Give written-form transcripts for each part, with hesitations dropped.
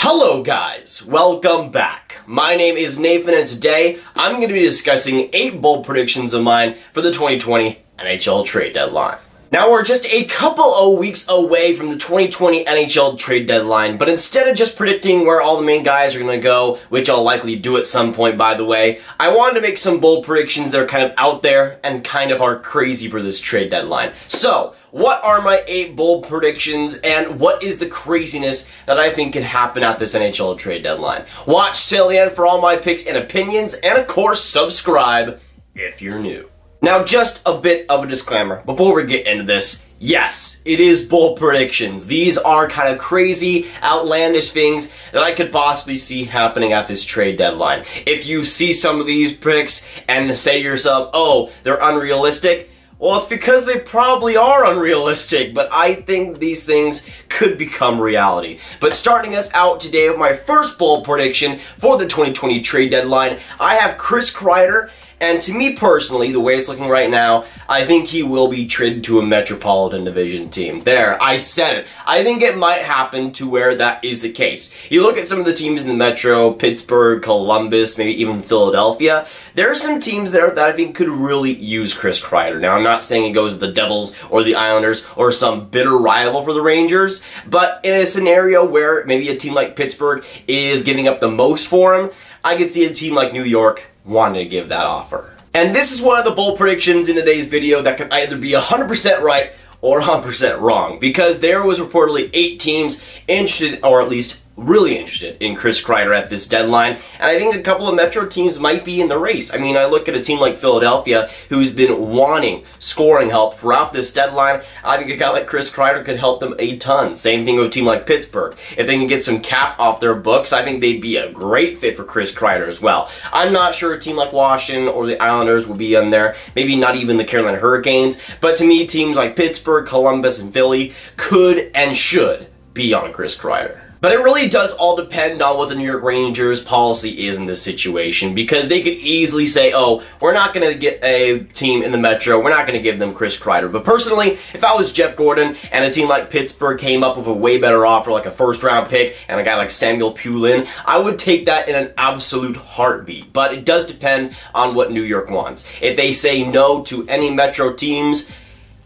Hello guys, welcome back. My name is Nathan and today I'm going to be discussing 8 bold predictions of mine for the 2020 NHL trade deadline. Now we're just a couple of weeks away from the 2020 NHL trade deadline, but instead of just predicting where all the main guys are going to go, which I'll likely do at some point by the way, I wanted to make some bold predictions that are kind of out there and kind of are crazy for this trade deadline. So, what are my 8 bold predictions and what is the craziness that I think could happen at this NHL trade deadline? Watch till the end for all my picks and opinions, and of course subscribe if you're new. Now just a bit of a disclaimer before we get into this. Yes, it is bold predictions. These are kind of crazy, outlandish things that I could possibly see happening at this trade deadline. If you see some of these picks and say to yourself, oh, they're unrealistic, well, it's because they probably are unrealistic, but I think these things could become reality. But starting us out today with my first bold prediction for the 2020 trade deadline, I have Chris Kreider. And to me personally, the way it's looking right now, I think he will be traded to a Metropolitan Division team. There, I said it. I think it might happen to where that is the case. You look at some of the teams in the Metro, Pittsburgh, Columbus, maybe even Philadelphia. There are some teams there that I think could really use Chris Kreider. Now, I'm not saying it goes to the Devils or the Islanders or some bitter rival for the Rangers, but in a scenario where maybe a team like Pittsburgh is giving up the most for him, I could see a team like New York wanted to give that offer. And this is one of the bold predictions in today's video that could either be 100% right or 100% wrong, because there was reportedly 8 teams interested, or at least really interested, in Chris Kreider at this deadline, and I think a couple of Metro teams might be in the race. I mean, I look at a team like Philadelphia, who's been wanting scoring help throughout this deadline. I think a guy like Chris Kreider could help them a ton. Same thing with a team like Pittsburgh. If they can get some cap off their books, I think they'd be a great fit for Chris Kreider as well. I'm not sure a team like Washington or the Islanders would be in there, maybe not even the Carolina Hurricanes, but to me, teams like Pittsburgh, Columbus, and Philly could and should be on Chris Kreider. But it really does all depend on what the New York Rangers' policy is in this situation, because they could easily say, oh, we're not going to get a team in the Metro, we're not going to give them Chris Kreider. But personally, if I was Jeff Gordon and a team like Pittsburgh came up with a way better offer, like a first-round pick and a guy like Samuel Poulin, I would take that in an absolute heartbeat. But it does depend on what New York wants. If they say no to any Metro teams,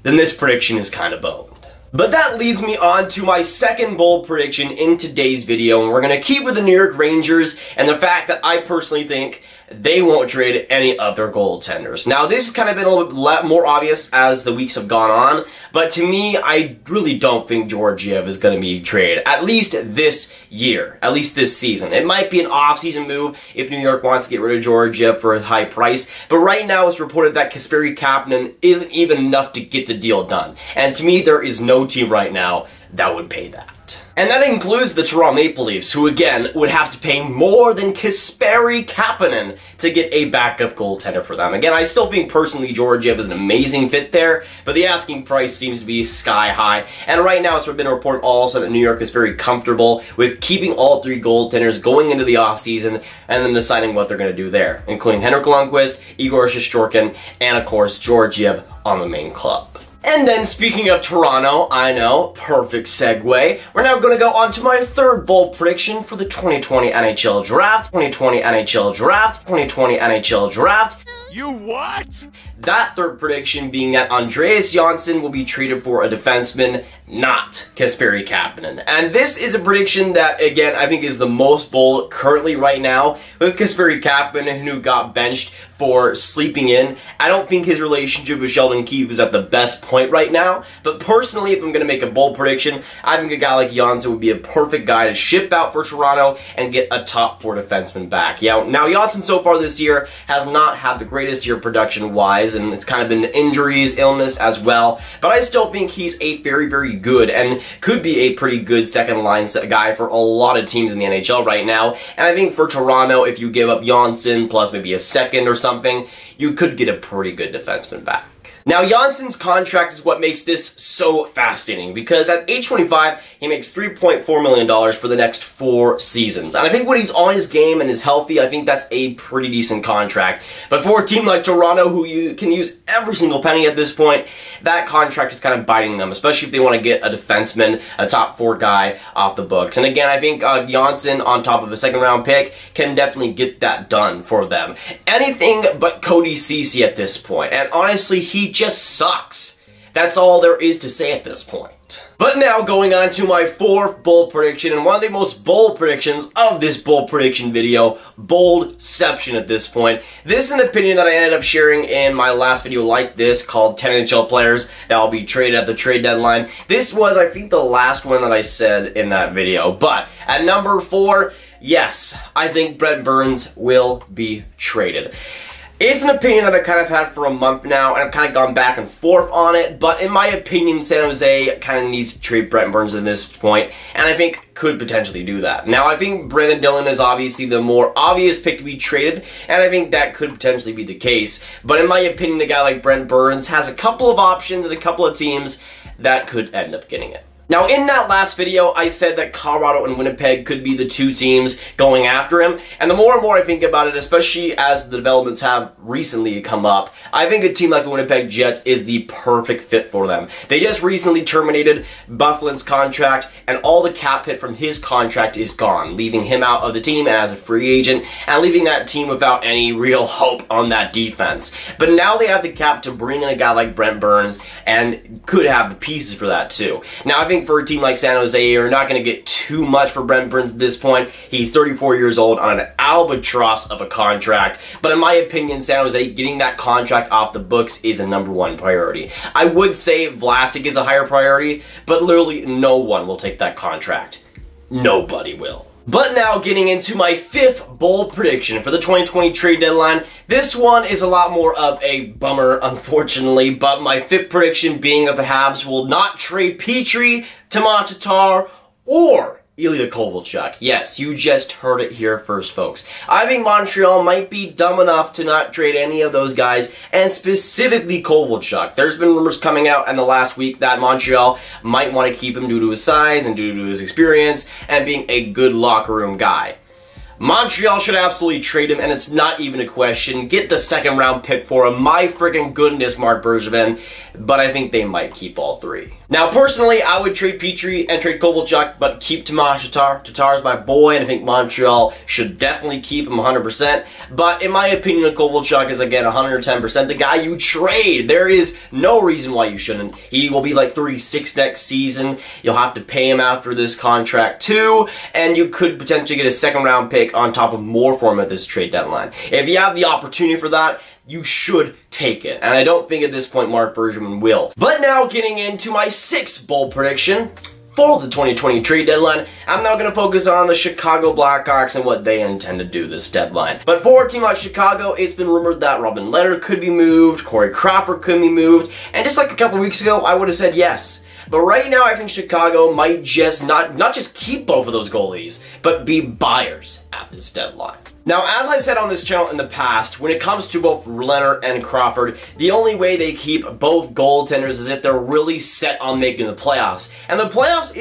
then this prediction is kind of boned. But that leads me on to my second bold prediction in today's video, and we're going to keep with the New York Rangers and the fact that I personally think they won't trade any of their goaltenders. Now, this has kind of been a little bit more obvious as the weeks have gone on, but to me, I really don't think Georgiev is going to be traded, at least this year, at least this season. It might be an off-season move if New York wants to get rid of Georgiev for a high price, but right now it's reported that Kasperi-Kapanen isn't even enough to get the deal done. And to me, there is no team right now that would pay that. And that includes the Toronto Maple Leafs, who again would have to pay more than Kasperi-Kapanen to get a backup goaltender for them. Again, I still think personally Georgiev is an amazing fit there, but the asking price seems to be sky high. And right now it's been reported also that New York is very comfortable with keeping all 3 goaltenders going into the offseason and then deciding what they're going to do there, including Henrik Lundqvist, Igor Shesterkin, and of course Georgiev on the main club. And then, speaking of Toronto, I know, perfect segue, we're now going to go on to my third bold prediction for the 2020 NHL Draft. 2020 NHL Draft. 2020 NHL Draft. You what? That third prediction being that Andreas Johnsson will be traded for a defenseman, not Kasperi-Kapanen. And this is a prediction that, again, I think is the most bold currently right now, with Kasperi-Kapanen, who got benched for sleeping in. I don't think his relationship with Sheldon Keefe is at the best point right now, but personally, if I'm going to make a bold prediction, I think a guy like Johnsson would be a perfect guy to ship out for Toronto and get a top 4 defenseman back. Yeah, now Johnsson so far this year has not had the greatest year production-wise, and it's kind of been injuries, illness as well, but I still think he's a very, very good and could be a pretty good second-line guy for a lot of teams in the NHL right now, and I think for Toronto, if you give up Johnsson plus maybe a second or something, you could get a pretty good defenseman back. Now, Johnsson's contract is what makes this so fascinating, because at age 25, he makes $3.4 million for the next 4 seasons. And I think when he's on his game and is healthy, I think that's a pretty decent contract. But for a team like Toronto, who you can use every single penny at this point, that contract is kind of biting them, especially if they want to get a defenseman, a top 4 guy off the books. And again, I think Johnsson, on top of a second-round pick, can definitely get that done for them. Anything but Cody Ceci at this point. And honestly, he just sucks. That's all there is to say at this point. But now going on to my 4th bold prediction, and one of the most bold predictions of this bold prediction video, boldception at this point. This is an opinion that I ended up sharing in my last video like this, called 10 NHL players that will be traded at the trade deadline. This was, I think, the last one that I said in that video. But at number 4, yes, I think Brent Burns will be traded. It's an opinion that I've kind of had for a month now, and I've kind of gone back and forth on it, but in my opinion, San Jose kind of needs to trade Brent Burns at this point, and I think could potentially do that. Now, I think Brandon Dillon is obviously the more obvious pick to be traded, and I think that could potentially be the case, but in my opinion, a guy like Brent Burns has a couple of options and a couple of teams that could end up getting it. Now, in that last video, I said that Colorado and Winnipeg could be the 2 teams going after him, and the more and more I think about it, especially as the developments have recently come up, I think a team like the Winnipeg Jets is the perfect fit for them. They just recently terminated Byfuglien's contract, and all the cap hit from his contract is gone, leaving him out of the team and as a free agent, and leaving that team without any real hope on that defense. But now they have the cap to bring in a guy like Brent Burns, and could have the pieces for that too. Now, I think for a team like San Jose, you're not going to get too much for Brent Burns at this point. He's 34 years old on an albatross of a contract, but in my opinion, San Jose getting that contract off the books is a #1 priority. I would say Vlasic is a higher priority, but literally no one will take that contract. Nobody will. But now getting into my 5th bold prediction for the 2020 trade deadline. This one is a lot more of a bummer, unfortunately, but my 5th prediction being that the Habs will not trade Petrie, Tomas Tatar, or Ilya Kovalchuk. Yes, you just heard it here first, folks. I think Montreal might be dumb enough to not trade any of those guys, and specifically Kovalchuk. There's been rumors coming out in the last week that Montreal might want to keep him due to his size and due to his experience and being a good locker room guy. Montreal should absolutely trade him, and it's not even a question. Get the 2nd round pick for him. My freaking goodness, Mark Bergevin. But I think they might keep all 3. Now, personally, I would trade Petrie and trade Kovalchuk, but keep Tomas Tatar. Tatar's my boy, and I think Montreal should definitely keep him 100%. But in my opinion, Kovalchuk is, again, 110% the guy you trade. There is no reason why you shouldn't. He will be like 36 next season. You'll have to pay him after this contract, too. And you could potentially get a 2nd round pick on top of more for him at this trade deadline. If you have the opportunity for that, you should take it. And I don't think at this point Mark Bergevin will. But now getting into my 6th bold prediction for the 2020 trade deadline, I'm now going to focus on the Chicago Blackhawks and what they intend to do this deadline. But for a team like Chicago, it's been rumored that Robin Lehner could be moved, Corey Crawford could be moved, and just like a couple weeks ago, I would have said yes. But right now, I think Chicago might just not just keep both of those goalies, but be buyers at this deadline. Now, as I said on this channel in the past, when it comes to both Lehner and Crawford, the only way they keep both goaltenders is if they're really set on making the playoffs. And the playoffs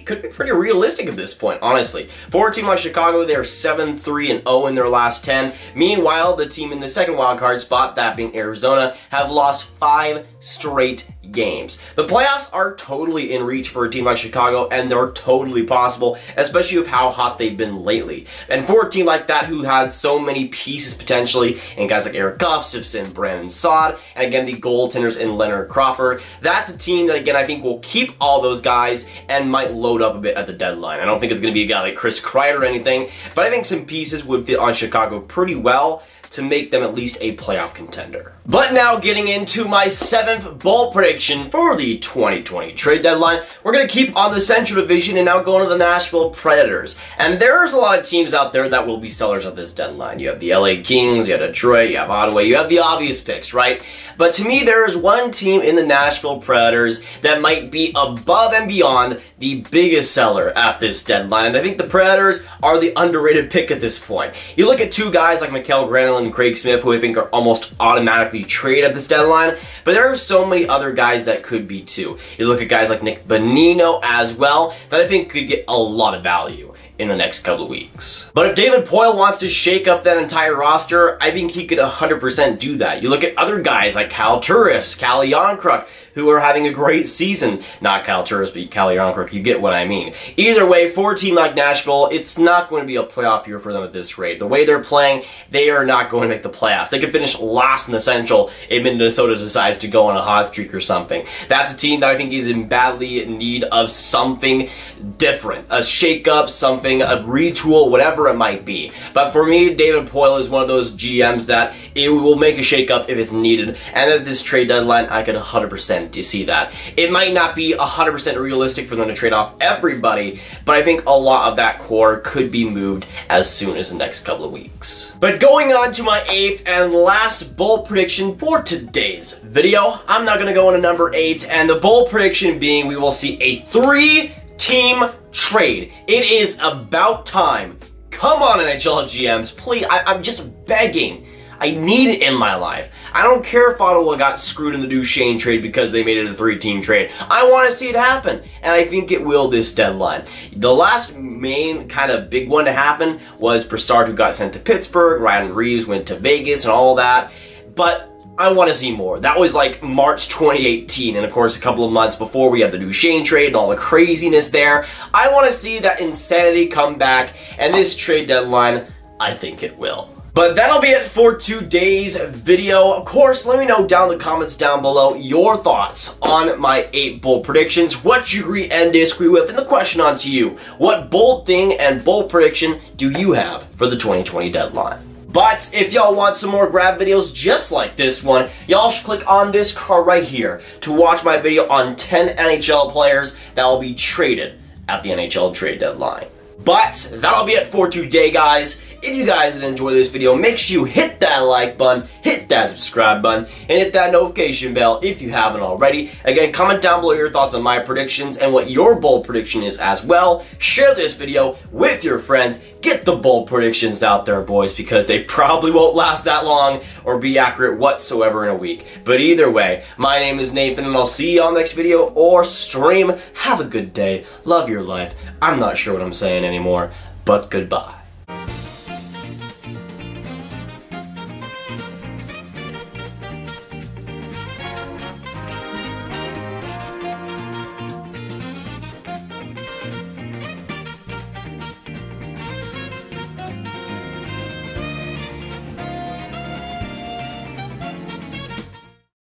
could be pretty realistic at this point, honestly. For a team like Chicago, they're 7-3-0 in their last 10. Meanwhile, the team in the second wildcard spot, that being Arizona, have lost 5 straight games. The playoffs are totally in reach for a team like Chicago, and they're totally possible, especially with how hot they've been lately. And for a team like that who had so many pieces potentially, and guys like Eric Gustafsson, Brandon Saad, and again the goaltenders in Leonard Crawford, that's a team that again I think will keep all those guys and might load up a bit at the deadline. I don't think it's going to be a guy like Chris Kreider or anything, but I think some pieces would fit on Chicago pretty well to make them at least a playoff contender. But now getting into my 7th bold prediction for the 2020 trade deadline, we're going to keep on the Central Division and now going to the Nashville Predators. And there's a lot of teams out there that will be sellers at this deadline. You have the LA Kings, you have Detroit, you have Ottawa, you have the obvious picks, right? But to me, there is one team in the Nashville Predators that might be above and beyond the biggest seller at this deadline. And I think the Predators are the underrated pick at this point. You look at two guys like Mikael Granlund and Craig Smith, who I think are almost automatically traded at this deadline, but there are so many other guys that could be too. You look at guys like Nick Bonino as well, that I think could get a lot of value in the next couple of weeks. But if David Poile wants to shake up that entire roster, I think he could 100% do that. You look at other guys like Kyle Turris, Calle Jarnkrok, who are having a great season. Not Kyle Turris, but Calle Jarnkrok, you get what I mean. Either way, for a team like Nashville, it's not going to be a playoff year for them at this rate. The way they're playing, they are not going to make the playoffs. They could finish last in the Central if Minnesota decides to go on a hot streak or something. That's a team that I think is in badly in need of something different. A shake-up, something, a retool, whatever it might be. But for me, David Poile is one of those GMs that it will make a shake-up if it's needed. And at this trade deadline, I could 100% to see that. It might not be 100% realistic for them to trade off everybody, but I think a lot of that core could be moved as soon as the next couple of weeks. But going on to my 8th and last bold prediction for today's video, I'm not going to go into number 8, and the bold prediction being we will see a 3-team trade. It is about time. Come on, NHL GMs, please, I'm just begging. I need it in my life. I don't care if Ottawa got screwed in the Duchesne trade because they made it a 3-team trade. I want to see it happen, and I think it will this deadline. The last main kind of big one to happen was Brassard, who got sent to Pittsburgh, Ryan Reeves went to Vegas and all that, but I want to see more. That was like March 2018, and of course a couple of months before we had the Duchesne trade and all the craziness there. I want to see that insanity come back, and this trade deadline, I think it will. But that'll be it for today's video. Of course, let me know down in the comments down below your thoughts on my 8 bold predictions, what you agree and disagree with, and the question on to you, what bold thing and bold prediction do you have for the 2020 deadline? But if y'all want some more Grav videos just like this one, y'all should click on this card right here to watch my video on 10 NHL players that will be traded at the NHL trade deadline. But that'll be it for today, guys. If you guys did enjoy this video, make sure you hit that like button, hit that subscribe button, and hit that notification bell if you haven't already. Again, comment down below your thoughts on my predictions and what your bold prediction is as well. Share this video with your friends. Get the bold predictions out there, boys, because they probably won't last that long or be accurate whatsoever in a week. But either way, my name is Nathan, and I'll see you on the next video or stream. Have a good day. Love your life. I'm not sure what I'm saying anymore, but goodbye.